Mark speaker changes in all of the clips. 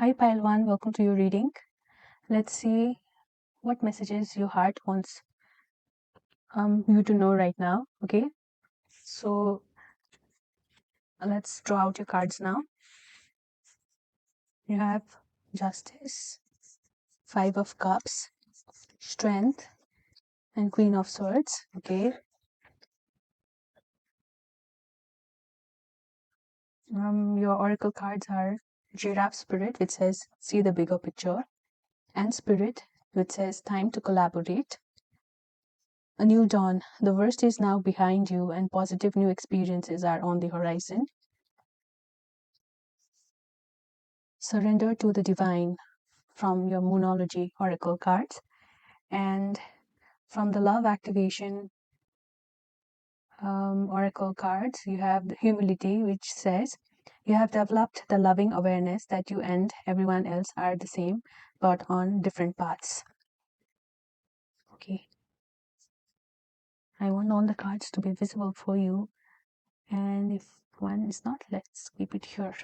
Speaker 1: Hi Pile 1, welcome to your reading. Let's see what messages your heart wants you to know right now. Okay, so let's draw out your cards now. You have Justice, Five of Cups, Strength, and Queen of Swords. Okay, your oracle cards are Giraffe Spirit, which says see the bigger picture, and Spirit, which says time to collaborate. A new dawn. The worst is now behind you, and positive new experiences are on the horizon. Surrender to the divine from your Moonology oracle cards. And from the love activation oracle cards, you have the humility, which says you have developed the loving awareness that you and everyone else are the same, but on different paths. Okay. I want all the cards to be visible for you. And if one is not, let's keep it here.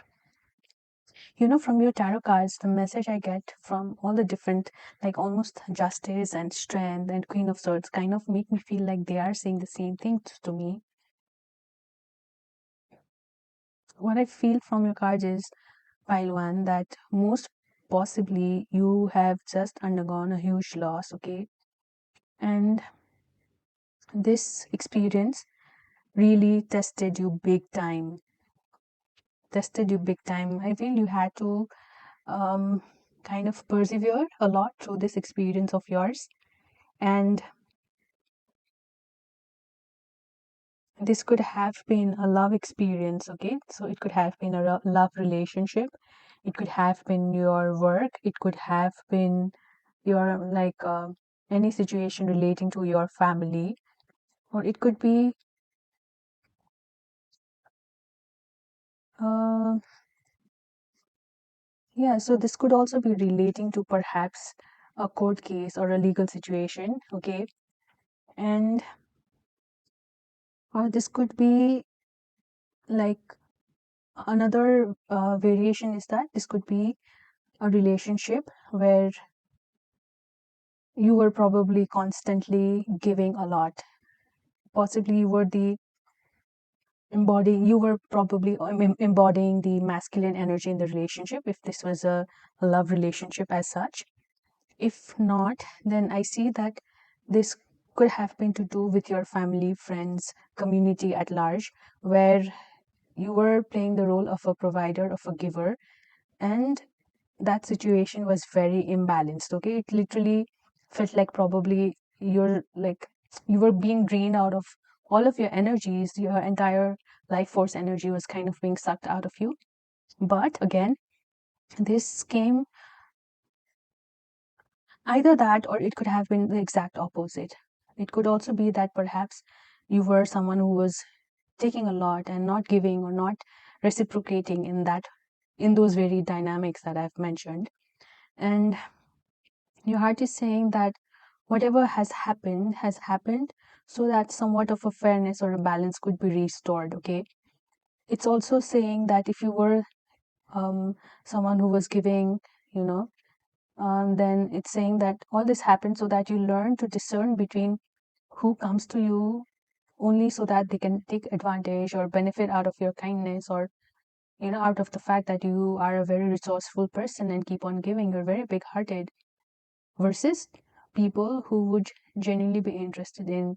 Speaker 1: From your tarot cards, the message I get from all the different, like almost Justice and Strength and Queen of Swords, kind of make me feel like they are saying the same thing to me. What I feel from your cards is, Pile 1, that most possibly you have just undergone a huge loss, okay? And this experience really tested you big time. I feel you had to kind of persevere a lot through this experience of yours. And this could have been a love experience, okay? So it could have been a love relationship. It could have been your work. It could have been your, any situation relating to your family. Or it could be, uh, yeah, so this could also be relating to perhaps a court case or a legal situation, okay? And or this could be like another variation is that this could be a relationship where you were probably constantly giving a lot. Possibly you were probably embodying the masculine energy in the relationship if this was a love relationship as such. If not, then I see that this could have been to do with your family, friends, community at large, where you were playing the role of a provider, of a giver, and that situation was very imbalanced. Okay, it literally felt like probably you were being drained out of all of your energies. Your entire life force energy was kind of being sucked out of you. But again, this came either that, or it could have been the exact opposite. It could also be that perhaps you were someone who was taking a lot and not giving or not reciprocating in those very dynamics that I've mentioned. And your heart is saying that whatever has happened, so that somewhat of a fairness or a balance could be restored. Okay. It's also saying that if you were someone who was giving, you know, then it's saying that all this happened so that you learn to discern between who comes to you only so that they can take advantage or benefit out of your kindness, or out of the fact that you are a very resourceful person and keep on giving, you're very big hearted, versus people who would genuinely be interested in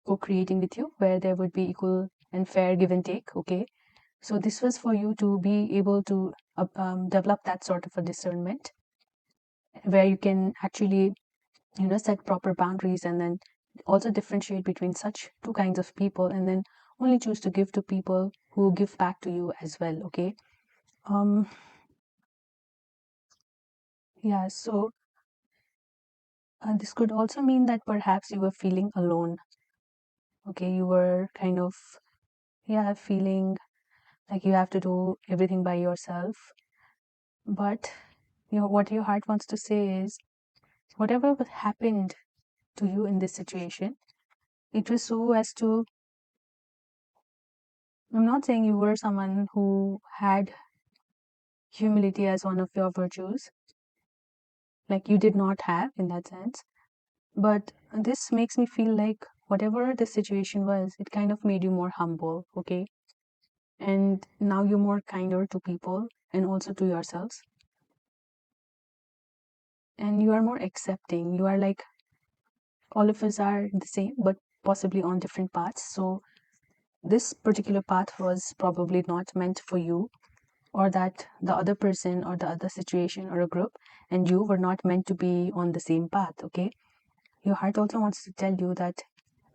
Speaker 1: co-creating with you, where there would be equal and fair give and take. Okay, so this was for you to be able to develop that sort of a discernment, where you can actually set proper boundaries, and then also differentiate between such two kinds of people, and then only choose to give to people who give back to you as well. Okay. um yeah, so this could also mean that perhaps you were feeling alone. Okay, you were kind of, yeah, feeling like you have to do everything by yourself. But what your heart wants to say is, whatever happened to you in this situation, it was so as to, I'm not saying you were someone who had humility as one of your virtues, like you did not have in that sense. But this makes me feel like whatever the situation was, it kind of made you more humble, okay? And now you're more kinder to people and also to yourselves. And you are more accepting. You are like, all of us are the same, but possibly on different paths. So this particular path was probably not meant for you, or that the other person or the other situation or a group and you were not meant to be on the same path, okay? Your heart also wants to tell you that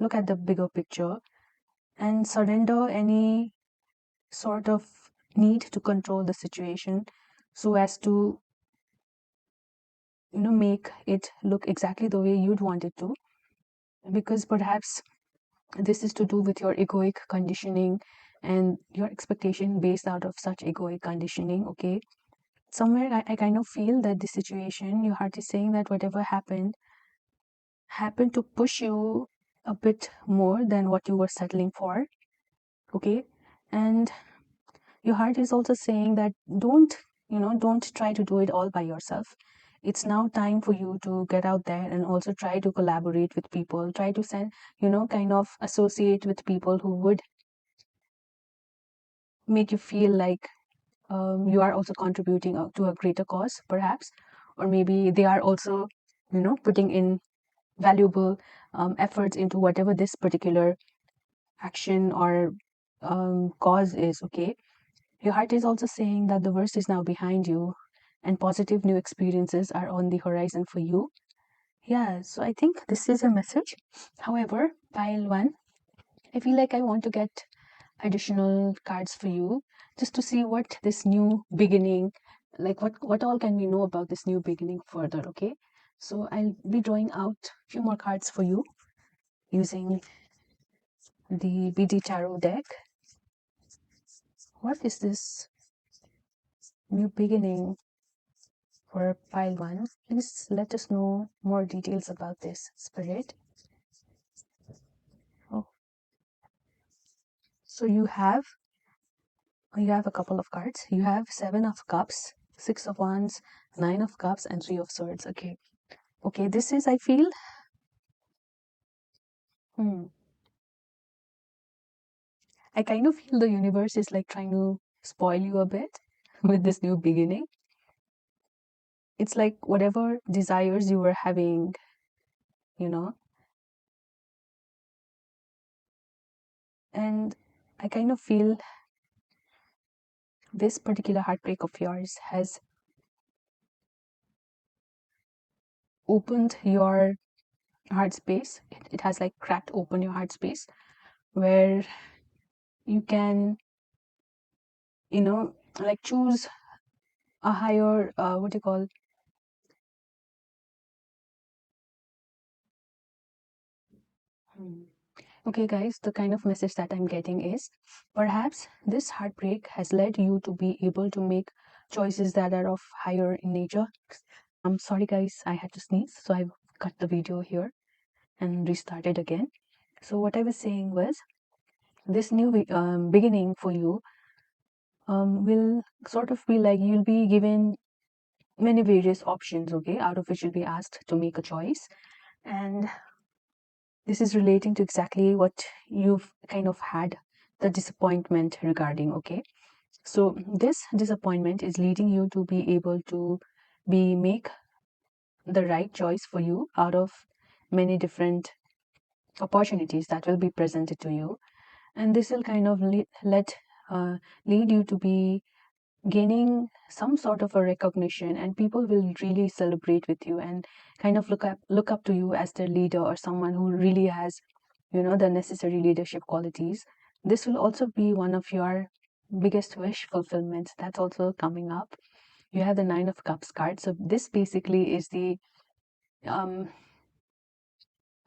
Speaker 1: look at the bigger picture and surrender any sort of need to control the situation so as to make it look exactly the way you'd want it to, because perhaps this is to do with your egoic conditioning and your expectation based out of such egoic conditioning, okay? Somewhere I kind of feel that the situation your heart is saying that whatever happened to push you a bit more than what you were settling for, okay? And your heart is also saying that don't try to do it all by yourself. It's now time for you to get out there and also try to collaborate with people, try to send, kind of associate with people who would make you feel like you are also contributing to a greater cause, perhaps, or maybe they are also, putting in valuable efforts into whatever this particular action or cause is, okay? Your heart is also saying that the worst is now behind you and positive new experiences are on the horizon for you. Yeah, so I think this is a message. However, pile one, I feel like I want to get additional cards for you just to see what this new beginning, like what all can we know about this new beginning further, okay? So I'll be drawing out a few more cards for you using the BD Tarot deck. What is this new beginning for pile one? Please let us know more details about this, Spirit. Oh, so you have a couple of cards. You have Seven of Cups, Six of Wands, Nine of Cups, and Three of Swords. Okay. Okay, this is, I feel, hmm, I kind of feel the universe is like trying to spoil you a bit with this new beginning. It's like whatever desires you were having, you know, and I kind of feel this particular heartbreak of yours has opened your heart space. It has like cracked open your heart space where you can, like choose a higher, what do you call, hmm. Okay, guys, the kind of message that I'm getting is perhaps this heartbreak has led you to be able to make choices that are of higher in nature. Sorry, guys, I had to sneeze, so I cut the video here and restarted again. So, what I was saying was this new beginning for you will sort of be like you'll be given many various options, okay, out of which you'll be asked to make a choice. And this is relating to exactly what you've kind of had the disappointment regarding, okay? So this disappointment is leading you to be able to be make the right choice for you out of many different opportunities that will be presented to you, and this will kind of lead you to be gaining some sort of a recognition, and people will really celebrate with you and kind of look up to you as their leader or someone who really has the necessary leadership qualities. This will also be one of your biggest wish fulfillments that's also coming up. You have the Nine of Cups card, so this basically is the um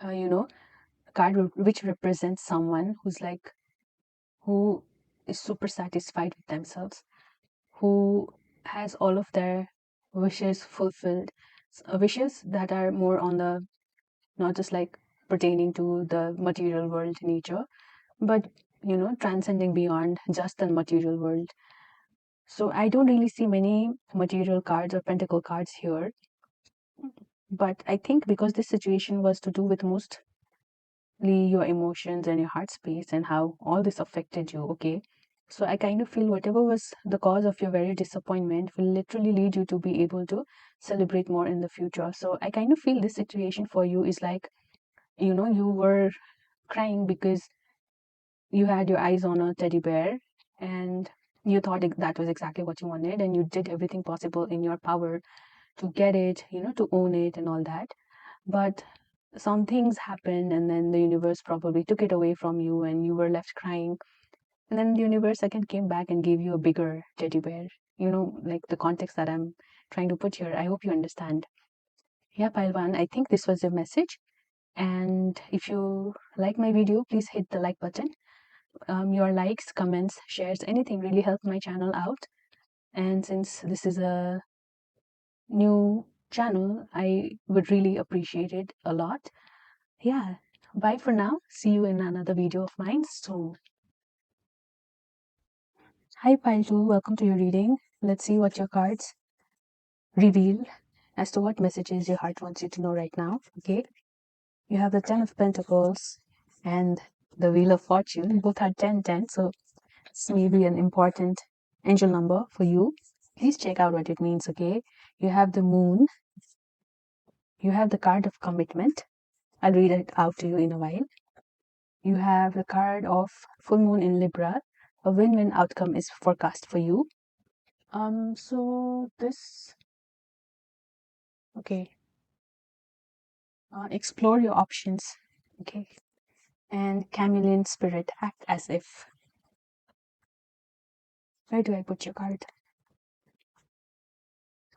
Speaker 1: uh, you know card which represents someone who's like who is super satisfied with themselves, who has all of their wishes fulfilled, wishes that are more on the not just like pertaining to the material world nature, but transcending beyond just the material world. So I don't really see many material cards or pentacle cards here. But I think because this situation was to do with mostly your emotions and your heart space and how all this affected you, okay? So I kind of feel whatever was the cause of your very disappointment will literally lead you to be able to celebrate more in the future. So I kind of feel this situation for you is like, you were crying because you had your eyes on a teddy bear and you thought that was exactly what you wanted and you did everything possible in your power to get it, to own it and all that. But some things happened and then the universe probably took it away from you and you were left crying. And then the universe again came back and gave you a bigger teddy bear. Like the context that I'm trying to put here. I hope you understand. Yeah, pile one. I think this was your message. And if you like my video, please hit the like button. Your likes, comments, shares, anything really help my channel out. And since this is a new channel, I would really appreciate it a lot. Yeah, bye for now. See you in another video of mine soon. Hi, Pile 2. Welcome to your reading. Let's see what your cards reveal as to what messages your heart wants you to know right now. Okay, you have the 10 of Pentacles and the Wheel of Fortune. Both are 10, so this may be an important angel number for you. Please check out what it means, okay? You have the Moon. You have the card of Commitment. I'll read it out to you in a while. You have the card of Full Moon in Libra. A win-win outcome is forecast for you. So this, okay, explore your options, okay, and chameleon spirit, act as if. Where do I put your card?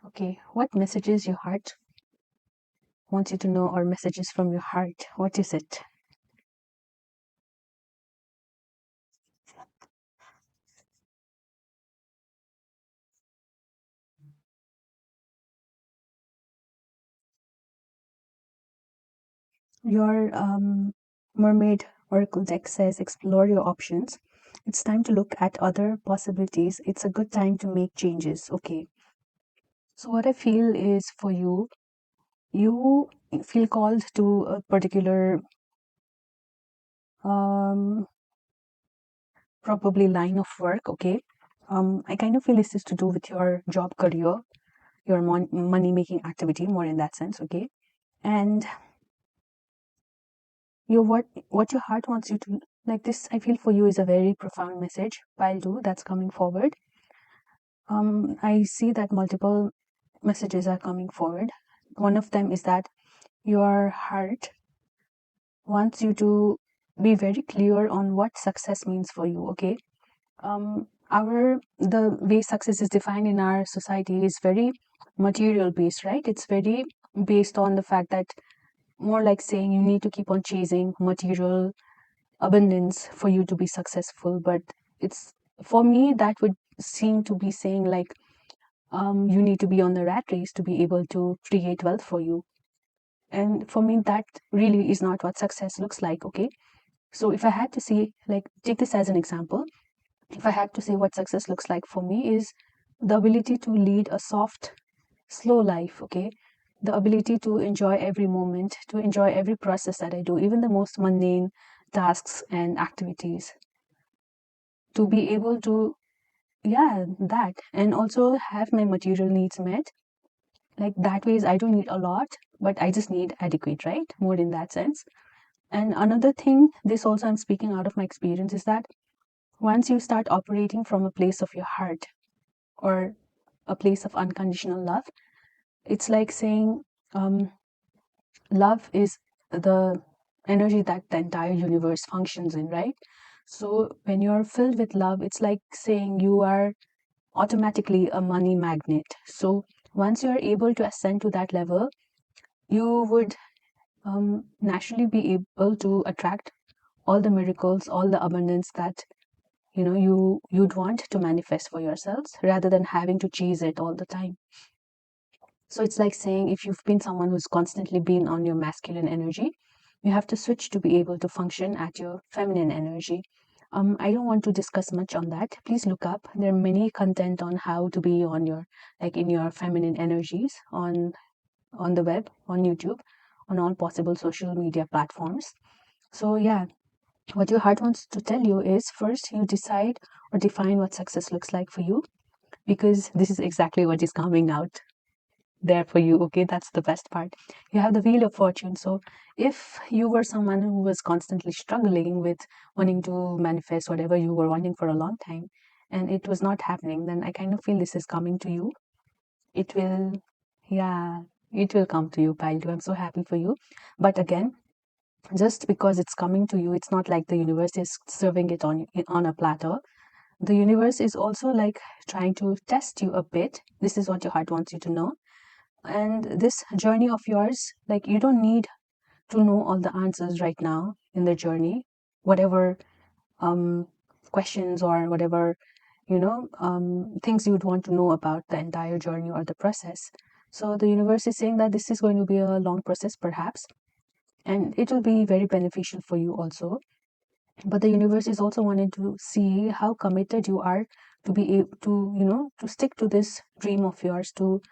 Speaker 1: Okay, what messages your heart wants you to know, or messages from your heart? What is it? Your mermaid oracle deck says explore your options. It's time to look at other possibilities. It's a good time to make changes. Okay, so what I feel is for you, you feel called to a particular probably line of work. Okay, I kind of feel this is to do with your job, career, your money making activity, more in that sense. Okay, and what your heart wants you to, like, this I feel for you is a very profound message, pile 2, that's coming forward. I see that multiple messages are coming forward. One of them is that your heart wants you to be very clear on what success means for you. Okay, the way success is defined in our society is very material based, right? It's very based on the fact that, more like saying, you need to keep on chasing material abundance for you to be successful. But it's, for me, that would seem to be saying like, you need to be on the rat race to be able to create wealth for you. And for me, that really is not what success looks like. Okay, so if I had to say, like, take this as an example, if I had to say what success looks like for me is the ability to lead a soft, slow life. Okay, the ability to enjoy every moment, to enjoy every process that I do, even the most mundane tasks and activities, to be able to, yeah, that, and also have my material needs met. Like, that ways I don't need a lot, but I just need adequate, right? More in that sense. And another thing, this also I'm speaking out of my experience, is that once you start operating from a place of your heart or a place of unconditional love, it's like saying, love is the energy that the entire universe functions in, right? So when you're filled with love, it's like saying you are automatically a money magnet. So once you're able to ascend to that level, you would naturally be able to attract all the miracles, all the abundance that you'd want to manifest for yourselves, rather than having to chase it all the time. So it's like saying, if you've been someone who's constantly been on your masculine energy, you have to switch to be able to function at your feminine energy. I don't want to discuss much on that. Please look up. There are many content on how to be on your, like, in your feminine energies on the web, on YouTube, on all possible social media platforms. So yeah, what your heart wants to tell you is, first you decide or define what success looks like for you, because this is exactly what is coming out there for you. Okay, that's the best part. You have the wheel of fortune. So if you were someone who was constantly struggling with wanting to manifest whatever you were wanting for a long time and it was not happening, then I kind of feel this is coming to you. It will, yeah, it will come to you, pile 2. I'm so happy for you. But again, just because it's coming to you, it's not like the universe is serving it on a platter. The universe is also like trying to test you a bit. This is what your heart wants you to know. And this journey of yours, like, you don't need to know all the answers right now in the journey. Whatever um questions or whatever, things you would want to know about the entire journey or the process. So the universe is saying that this is going to be a long process perhaps, and it will be very beneficial for you also. But the universe is also wanting to see how committed you are to be able to, to stick to this dream of yours, to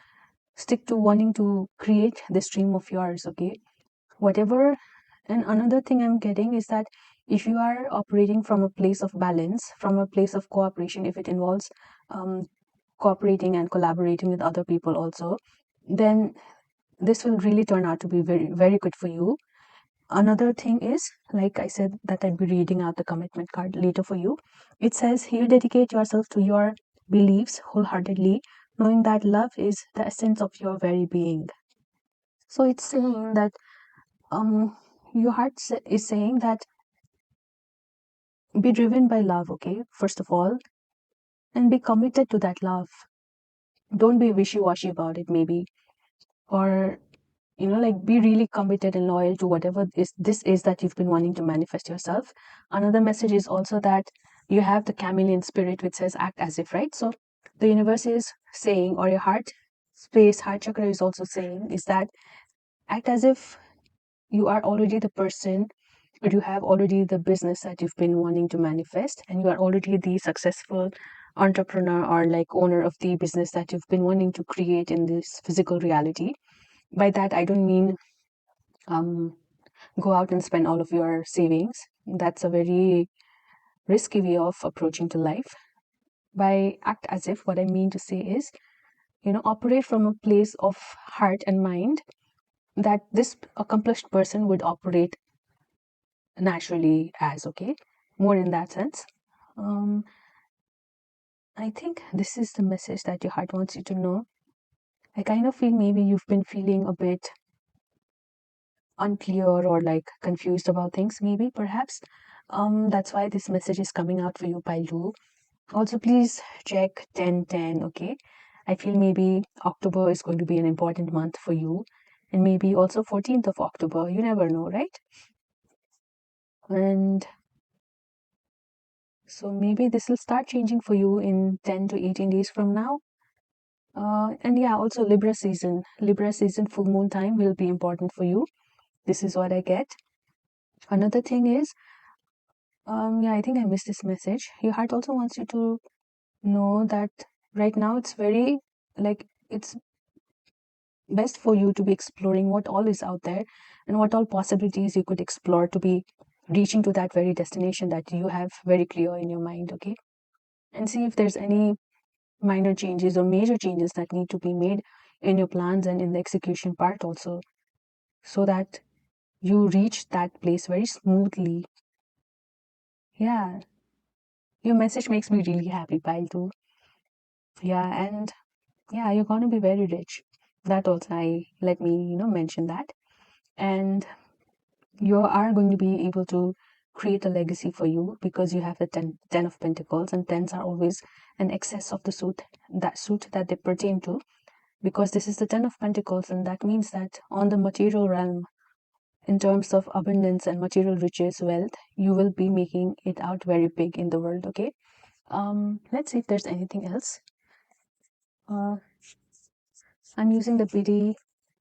Speaker 1: stick to wanting to create this dream of yours. Okay, whatever. And another thing I'm getting is that if you are operating from a place of balance, from a place of cooperation, if it involves um, cooperating and collaborating with other people also, then this will really turn out to be very, very good for you. Another thing is, like I said, that I'd be reading out the commitment card later for you. It says, you dedicate yourself to your beliefs wholeheartedly, knowing that love is the essence of your very being. So it's saying that your heart is saying that be driven by love, okay, first of all, and be committed to that love. Don't be wishy-washy about it, maybe, or like, be really committed and loyal to whatever this is that you've been wanting to manifest yourself. Another message is also that you have the chameleon spirit, which says act as if, right? So the universe is saying, or your heart chakra is also saying, is that act as if you are already the person, or you have already the business that you've been wanting to manifest, and you are already the successful entrepreneur or like owner of the business that you've been wanting to create in this physical reality. By that I don't mean um, go out and spend all of your savings. That's a very risky way of approaching to life. By act as if, what I mean to say is, operate from a place of heart and mind that this accomplished person would operate naturally as, okay? More in that sense. Um, I think this is the message that your heart wants you to know. I kind of feel maybe you've been feeling a bit unclear or like confused about things, maybe, perhaps. That's why this message is coming out for you, Pailu. Also, please check 1010, okay? I feel maybe October is going to be an important month for you, and maybe also 14th of October. You never know, right? And so maybe this will start changing for you in 10 to 18 days from now. And yeah, also Libra season. Libra season full moon time will be important for you. This is what I get. Another thing is, yeah, I think I missed this message. Your heart also wants you to know that right now it's very, like, it's best for you to be exploring what all is out there and what all possibilities you could explore to be reaching to that very destination that you have very clear in your mind, okay? And see if there's any minor changes or major changes that need to be made in your plans and in the execution part also, so that you reach that place very smoothly. Yeah, your message makes me really happy, Pile, too. Yeah, and yeah, you're going to be very rich. That also, I let me, mention that. And you are going to be able to create a legacy for you because you have the ten of Pentacles, and tens are always an excess of the suit that they pertain to, because this is the Ten of Pentacles, and that means that on the material realm, in terms of abundance and material riches, wealth, you will be making it out very big in the world, okay? Let's see if there's anything else. uh, I'm using the BD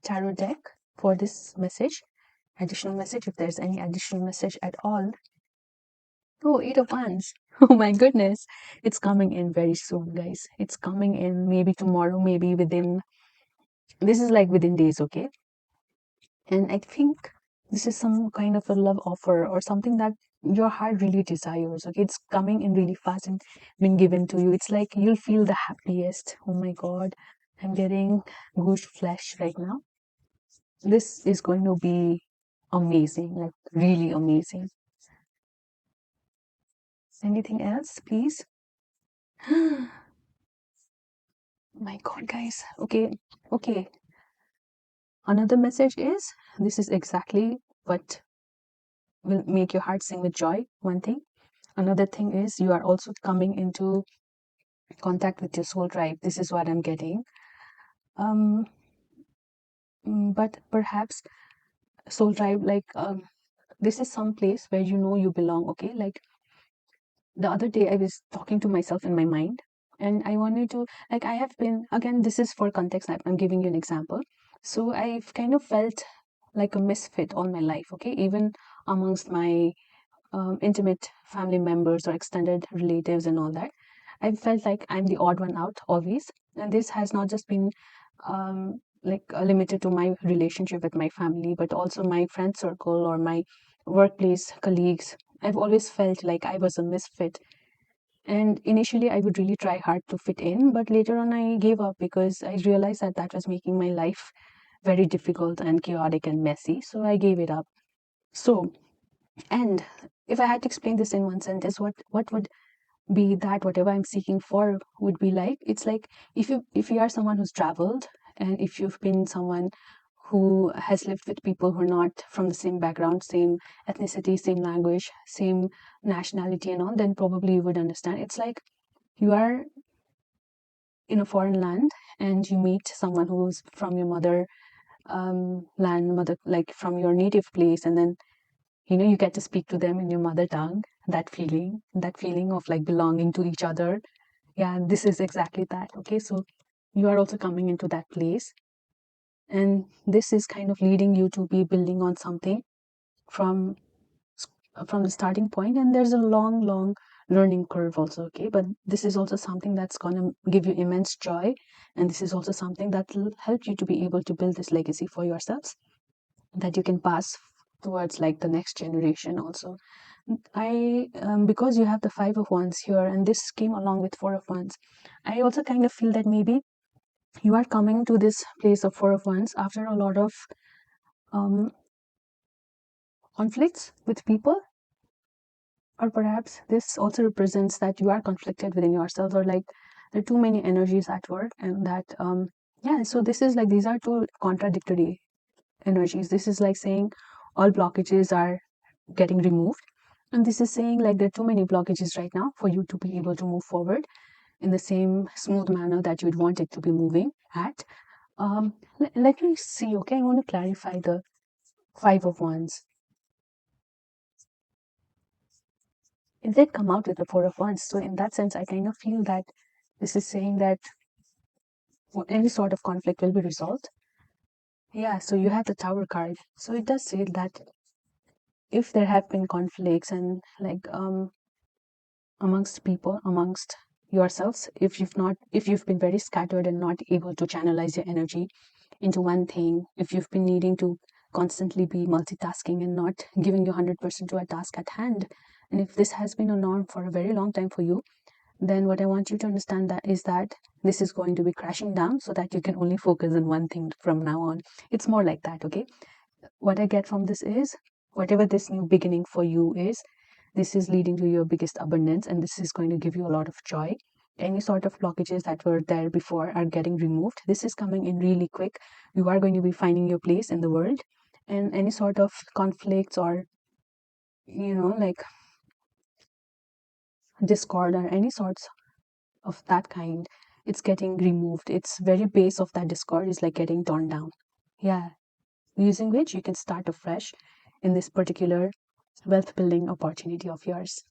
Speaker 1: tarot deck for this message, additional message, if there's any additional message at all. Oh, 8 of Wands. Oh my goodness. It's coming in very soon, guys. It's coming in maybe tomorrow, maybe within, this is like within days, okay? And I think this is some kind of a love offer or something that your heart really desires. Okay, it's coming in really fast and been given to you. It's like you'll feel the happiest. Oh my god, I'm getting goose flesh right now. This is going to be amazing, like really amazing. Anything else, please? My god, guys. Okay, okay. Another message is this is exactly what will make your heart sing with joy. One thing. Another thing is you are also coming into contact with your soul tribe. This is what I'm getting. Um, but perhaps soul tribe, like this is some place where you know you belong. Okay, like the other day I was talking to myself in my mind, and I wanted to, like, I have been, again, this is for context. I'm giving you an example. So I've kind of felt like a misfit all my life. Okay, even amongst my intimate family members or extended relatives and all that. I felt like I'm the odd one out always. And this has not just been limited to my relationship with my family, but also my friend circle or my workplace colleagues. I've always felt like I was a misfit. And initially, I would really try hard to fit in, but later on, I gave up because I realized that that was making my life very difficult and chaotic and messy. So I gave it up. So, and if I had to explain this in one sentence, what would be that whatever I'm seeking for would be like? It's like if you are someone who's traveled, and if you've been someone who has lived with people who are not from the same background, same ethnicity, same language, same nationality and all, then probably you would understand. It's like you are in a foreign land and you meet someone who's from your mother land, mother, like from your native place, and then you get to speak to them in your mother tongue. That feeling of like belonging to each other. Yeah, this is exactly that. Okay, so you are also coming into that place, and this is kind of leading you to be building on something from from the starting point. And there's a long learning curve also. Okay, but this is also something that's going to give you immense joy, and this is also something that will help you to be able to build this legacy for yourselves that you can pass towards like the next generation also. I because you have the 5 of Wands here, and this came along with 4 of Wands, I also kind of feel that maybe you are coming to this place of 4 of Wands after a lot of um, conflicts with people, or perhaps this also represents that you are conflicted within yourself, or like there are too many energies at work, and that yeah. So this is like these are two contradictory energies. This is like saying all blockages are getting removed, and this is saying like there are too many blockages right now for you to be able to move forward in the same smooth manner that you'd want it to be moving at. Let me see. Okay, I want to clarify the 5 of Wands. It did come out with the 4 of Wands, so in that sense, I kind of feel that this is saying that any sort of conflict will be resolved. Yeah, so you have the Tower card, so it does say that if there have been conflicts and like amongst people, amongst yourselves, if you've been very scattered and not able to channelize your energy into one thing, if you've been needing to constantly be multitasking and not giving your 100% to a task at hand, and if this has been a norm for a very long time for you, then what I want you to understand that is that this is going to be crashing down so that you can only focus on one thing from now on. It's more like that. Okay, what I get from this is whatever this new beginning for you is, this is leading to your biggest abundance, and this is going to give you a lot of joy. Any sort of blockages that were there before are getting removed. This is coming in really quick. You are going to be finding your place in the world, and any sort of conflicts or like discord or any sorts of that kind, it's getting removed. It's very base of that discord is like getting torn down. Yeah, using which you can start afresh in this particular wealth building opportunity of yours.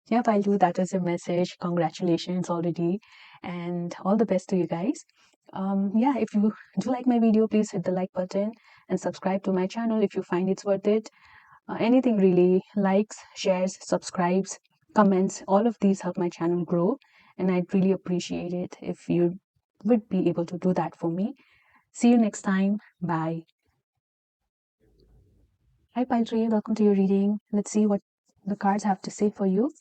Speaker 1: Yep, I'll do that as a message. Congratulations already, and all the best to you guys. Yeah, if you do like my video, please hit the like button and subscribe to my channel if you find it's worth it. Anything really, likes, shares, subscribes, comments, all of these help my channel grow, and I'd really appreciate it if you would be able to do that for me. See you next time. Bye. Hi, Paltry. Welcome to your reading. Let's see what the cards have to say for you.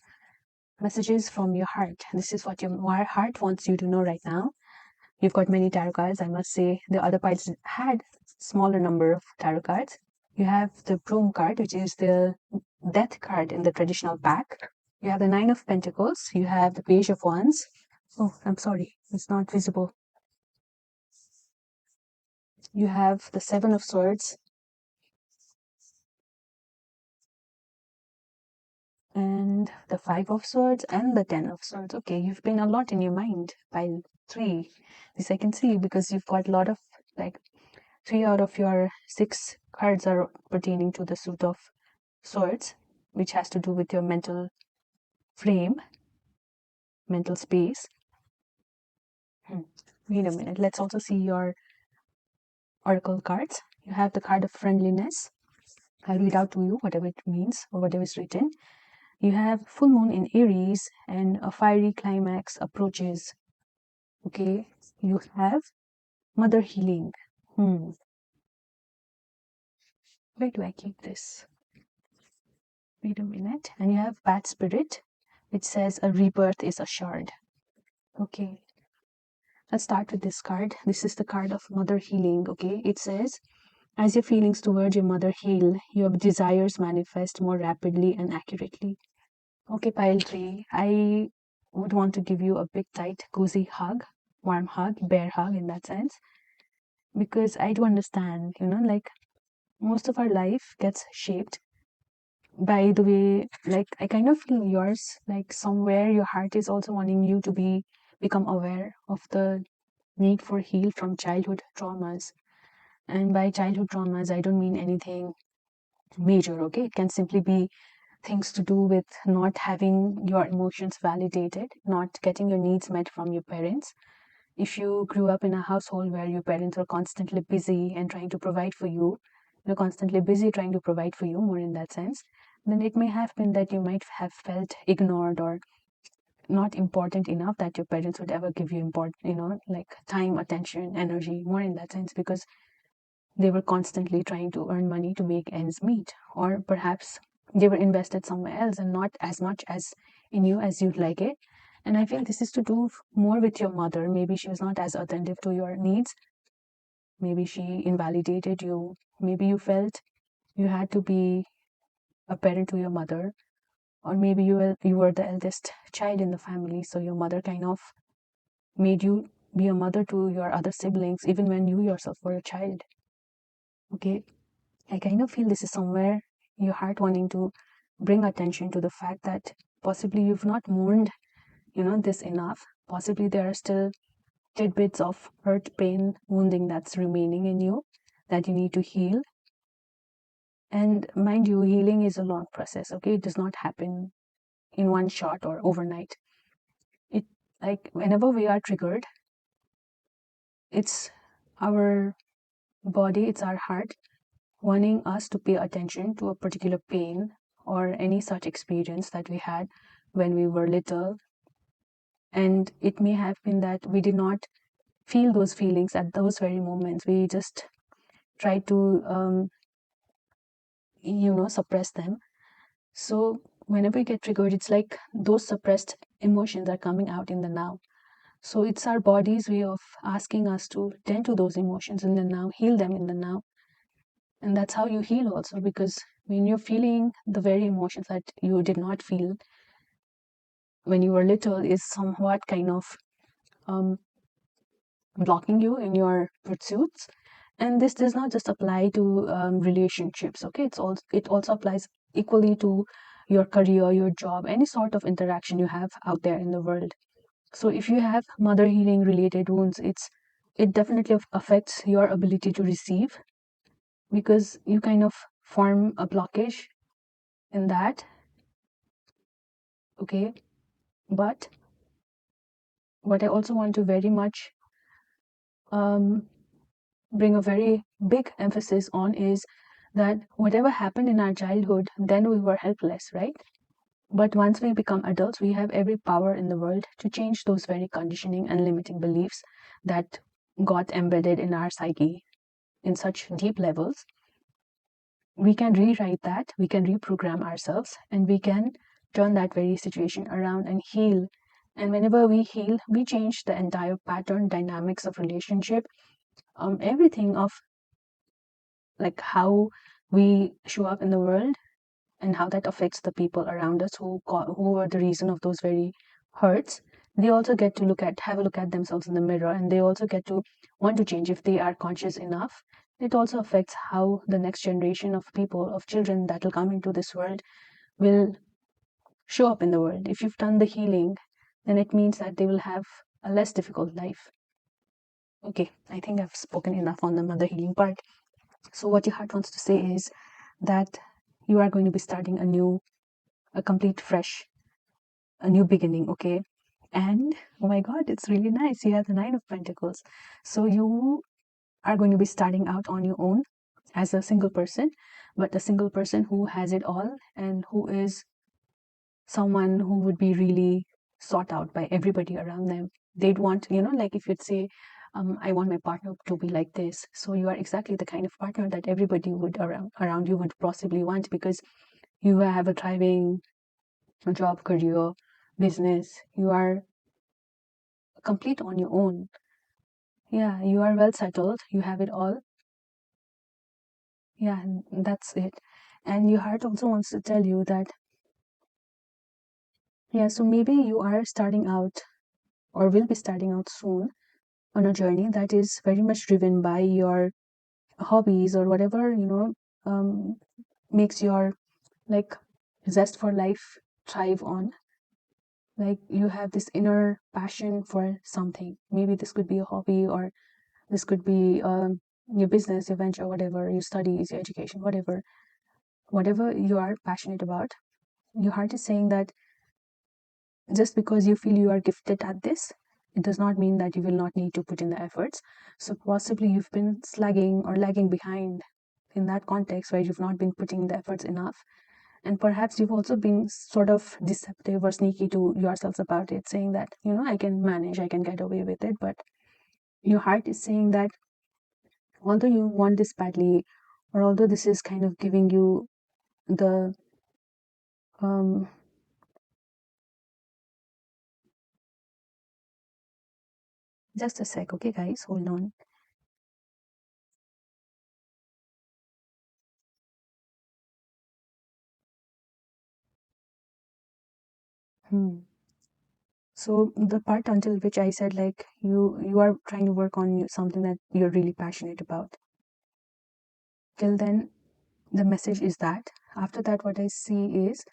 Speaker 1: Messages from your heart. This is what your heart wants you to know right now. You've got many tarot cards. I must say the other piles had smaller number of tarot cards. You have the Broom card, which is the death card in the traditional pack. You have the Nine of Pentacles. You have the Page of Wands. Oh, I'm sorry, it's not visible. You have the Seven of Swords and the Five of Swords and the Ten of Swords. Okay, you've been a lot in your mind. Pile 3. This I can see because you've got a lot of, like, 3 out of your 6 cards are pertaining to the suit of swords, which has to do with your mental frame, mental space. Wait a minute. Let's also see your oracle cards. You have the card of friendliness. I'll read out to you whatever it means or whatever is written. You have full moon in Aries and a fiery climax approaches. Okay. You have mother healing. Where do I keep this? Wait a minute. And you have bad spirit, which says a rebirth is assured. Okay. Let's start with this card. This is the card of mother healing. Okay. It says, as your feelings towards your mother heal, your desires manifest more rapidly and accurately. Okay, pile 3. I would want to give you a big, tight, cozy hug, warm hug, bear hug in that sense, because I do understand, like most of our life gets shaped by the way, like I kind of feel yours, like somewhere your heart is also wanting you to become aware of the need for heal from childhood traumas. And by childhood traumas, I don't mean anything major, okay? It can simply be things to do with not having your emotions validated, not getting your needs met from your parents. If you grew up in a household where your parents are constantly busy and trying to provide for you, you're constantly busy trying to provide for you, more in that sense, then it may have been that you might have felt ignored or not important enough that your parents would ever give you important, like time, attention, energy, more in that sense, because they were constantly trying to earn money to make ends meet, or perhaps they were invested somewhere else and not as much as in you as you'd like it. And I feel this is to do more with your mother. Maybe she was not as attentive to your needs. Maybe she invalidated you. Maybe you felt you had to be a parent to your mother, or maybe you were the eldest child in the family, so your mother kind of made you be a mother to your other siblings even when you yourself were a child. Okay, I kind of feel this is somewhere your heart wanting to bring attention to the fact that possibly you've not mourned, this enough. Possibly there are still tidbits of hurt, pain, wounding that's remaining in you that you need to heal. And mind you, healing is a long process, okay? It does not happen in one shot or overnight. It, like, whenever we are triggered, it's our body, it's our heart wanting us to pay attention to a particular pain or any such experience that we had when we were little. And it may have been that we did not feel those feelings at those very moments. We just tried to, suppress them. So whenever we get triggered, it's like those suppressed emotions are coming out in the now. So it's our body's way of asking us to tend to those emotions in the now, heal them in the now. And that's how you heal also, because when you're feeling the very emotions that you did not feel when you were little is somewhat kind of blocking you in your pursuits. And this does not just apply to relationships, okay? It also applies equally to your career, your job, any sort of interaction you have out there in the world. So if you have mother healing related wounds, it definitely affects your ability to receive, because you kind of form a blockage in that, okay? But what I also want to very much bring a very big emphasis on is that whatever happened in our childhood, then we were helpless, right? But once we become adults, we have every power in the world to change those very conditioning and limiting beliefs that got embedded in our psyche in such deep levels. We can rewrite that, we can reprogram ourselves, and we can turn that very situation around and heal. And whenever we heal, we change the entire pattern, dynamics of relationship, everything of like how we show up in the world and how that affects the people around us who were the reason of those very hurts. They also get to have a look at themselves in the mirror, and they also get to want to change if they are conscious enough. It also affects how the next generation of people, of children that will come into this world, will show up in the world. If you've done the healing, then it means that they will have a less difficult life. Okay, I think I've spoken enough on the mother healing part. So what your heart wants to say is that you are going to be starting a complete fresh, a new beginning, okay? And oh my God, it's really nice. You have the Nine of Pentacles. So you are going to be starting out on your own as a single person, but a single person who has it all and who is someone who would be really sought out by everybody around them. They'd want, like if you'd say, I want my partner to be like this. So you are exactly the kind of partner that everybody would around you would possibly want, because you have a thriving job, career, business. You are complete on your own. Yeah, you are well settled. You have it all. Yeah, that's it. And your heart also wants to tell you that, yeah, so maybe you are starting out or will be starting out soon on a journey that is very much driven by your hobbies or whatever, makes your like zest for life thrive on. Like you have this inner passion for something. Maybe this could be a hobby, or this could be your business, your venture, whatever, your studies, your education, whatever you are passionate about. Your heart is saying that just because you feel you are gifted at this, it does not mean that you will not need to put in the efforts. So possibly you've been slagging or lagging behind in that context where you've not been putting the efforts enough. And perhaps you've also been sort of deceptive or sneaky to yourselves about it, saying that, I can manage, I can get away with it. But your heart is saying that although you want this badly, or although this is kind of giving you the um just a sec, okay guys, hold on. So the part until which I said, like, you are trying to work on something that you're really passionate about, till then the message is that after that what I see is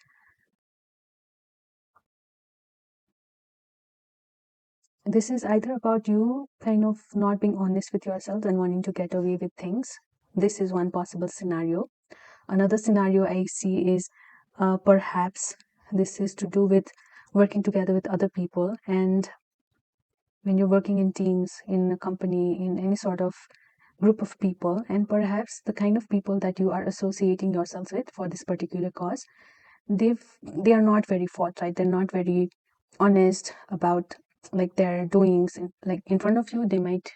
Speaker 1: this is either about you kind of not being honest with yourself and wanting to get away with things. This is one possible scenario. Another scenario I see is perhaps this is to do with working together with other people. And when you're working in teams, in a company, in any sort of group of people, and perhaps the kind of people that you are associating yourselves with for this particular cause, they are not very forthright, they're not very honest about like their doings. Like in front of you they might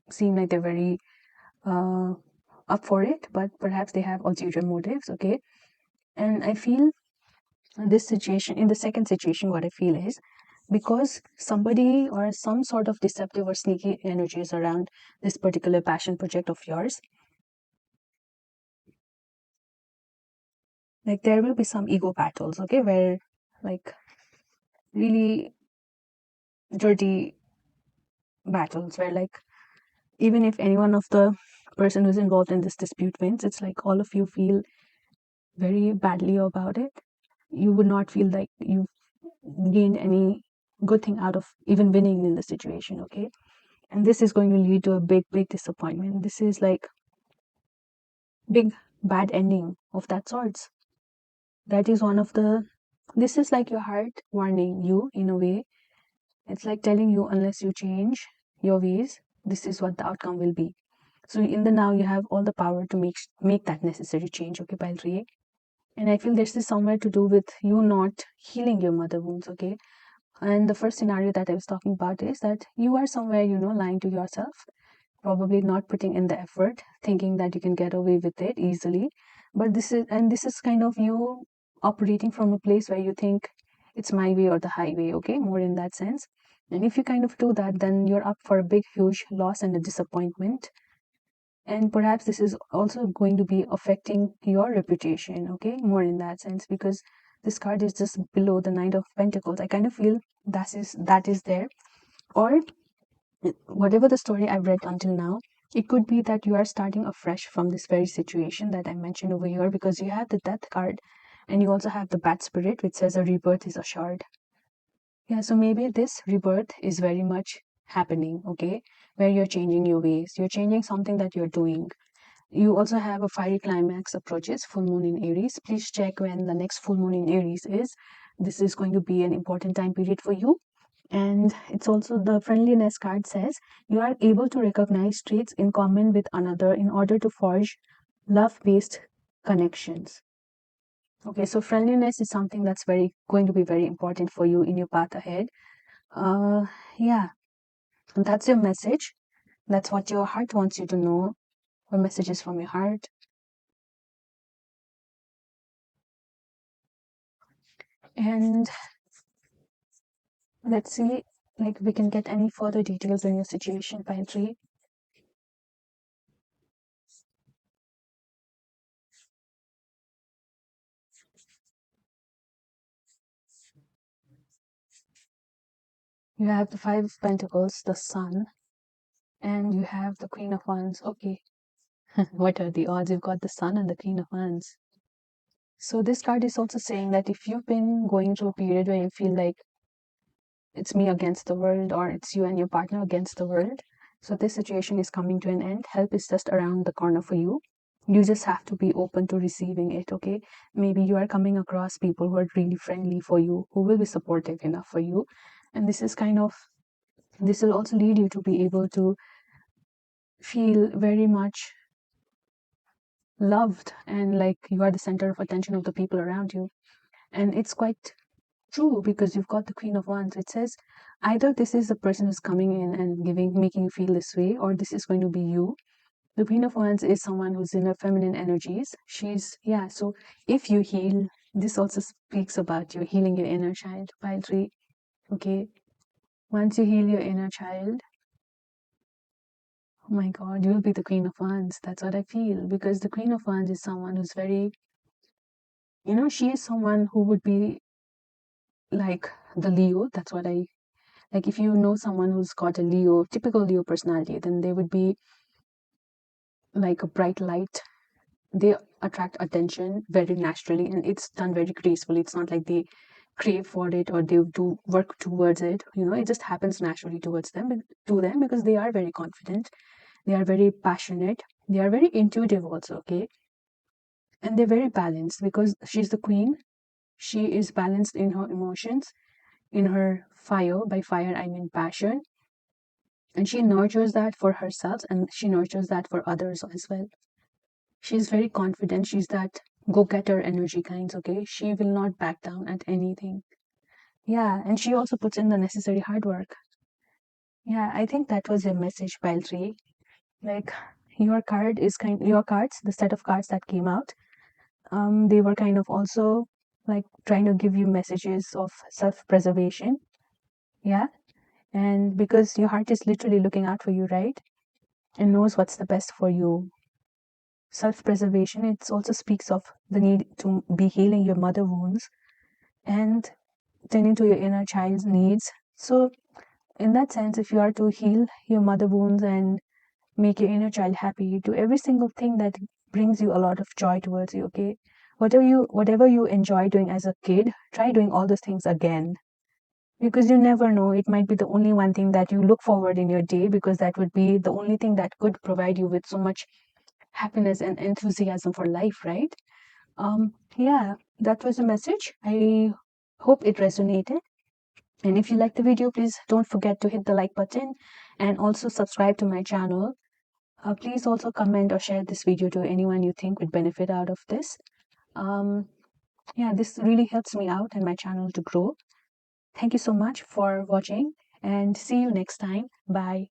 Speaker 1: seem like they're very uh, up for it, but perhaps they have ulterior motives, okay? And I feel this situation, in the second situation, what I feel is because somebody or some sort of deceptive or sneaky energies around this particular passion project of yours, like there will be some ego battles, okay, where like really dirty battles where like even if any one of the person who's involved in this dispute wins, it's like all of you feel very badly about it. You would not feel like you've gained any good thing out of even winning in the situation, okay? And this is going to lead to a big disappointment. This is like big bad ending of that sorts. That is one of the, this is like your heart warning you in a way. It's like telling you, unless you change your ways, this is what the outcome will be. So in the now, you have all the power to make that necessary change, okay, pile 3. And I feel this is somewhere to do with you not healing your mother wounds, okay? And the first scenario that I was talking about is that you are somewhere, lying to yourself, probably not putting in the effort, thinking that you can get away with it easily. But this is kind of you operating from a place where you think it's my way or the highway, okay? More in that sense. And if you kind of do that, then you're up for a big, huge loss and a disappointment. And perhaps this is also going to be affecting your reputation, okay? More in that sense, because this card is just below the Knight of Pentacles. I kind of feel that is there. Or whatever the story I've read until now, it could be that you are starting afresh from this very situation that I mentioned over here, because you have the Death card and you also have the Bat Spirit, which says a rebirth is assured. Yeah, so maybe this rebirth is very much happening, okay? Where you're changing your ways, you're changing something that you're doing. You also have a fiery climax approaches, full moon in Aries. Please check when the next full moon in Aries is. This is going to be an important time period for you. And it's also the friendliness card says you are able to recognize traits in common with another in order to forge love-based connections. Okay, so friendliness is something that's going to be very important for you in your path ahead. Yeah, and that's your message. That's what your heart wants you to know. What messages from your heart. And let's see, like, we can get any further details in your situation, pile 3. You have the Five of Pentacles, the Sun, and you have the Queen of Wands. Okay, what are the odds you've got the Sun and the Queen of Wands? So this card is also saying that if you've been going through a period where you feel like it's me against the world, or it's you and your partner against the world, so this situation is coming to an end. Help is just around the corner for you. You just have to be open to receiving it, okay? Maybe you are coming across people who are really friendly for you, who will be supportive enough for you. And this will also lead you to be able to feel very much loved and like you are the center of attention of the people around you. And it's quite true, because you've got the Queen of Wands. It says either this is the person who's coming in and making you feel this way, or this is going to be you. The Queen of Wands is someone who's in her feminine energies. So if you heal, this also speaks about you healing your inner child, pile 3. Okay. Once you heal your inner child, oh my God, you'll be the Queen of Wands. That's what I feel, because the Queen of Wands is someone who's very, she is someone who would be like the Leo. That's what I like. If you know someone who's got a typical Leo personality, then they would be like a bright light. They attract attention very naturally, and it's done very gracefully. It's not like they crave for it or they do work towards it. It just happens naturally to them, because they are very confident. They are very passionate. They are very intuitive also, okay? And they're very balanced, because she's the queen. She is balanced in her emotions, in her fire. By fire, I mean passion. And she nurtures that for herself, and she nurtures that for others as well. She's very confident. She's that go-getter energy kinds, okay? She will not back down at anything. Yeah, and she also puts in the necessary hard work. Yeah, I think that was your message, pile 3. Like, your cards, the set of cards that came out, they were kind of also like trying to give you messages of self-preservation. Yeah, and because your heart is literally looking out for you, right? And knows what's the best for you. Self-preservation, it also speaks of the need to be healing your mother wounds and tending to your inner child's needs. So in that sense, if you are to heal your mother wounds and make your inner child happy, do every single thing that brings you a lot of joy towards you, okay? Whatever you enjoy doing as a kid, try doing all those things again, because you never know, it might be the only one thing that you look forward in your day, because that would be the only thing that could provide you with so much happiness and enthusiasm for life, right? Yeah, that was a message. I hope it resonated. And if you like the video, please don't forget to hit the like button and also subscribe to my channel. Please also comment or share this video to anyone you think would benefit out of this. Yeah, this really helps me out and my channel to grow. Thank you so much for watching and see you next time. Bye.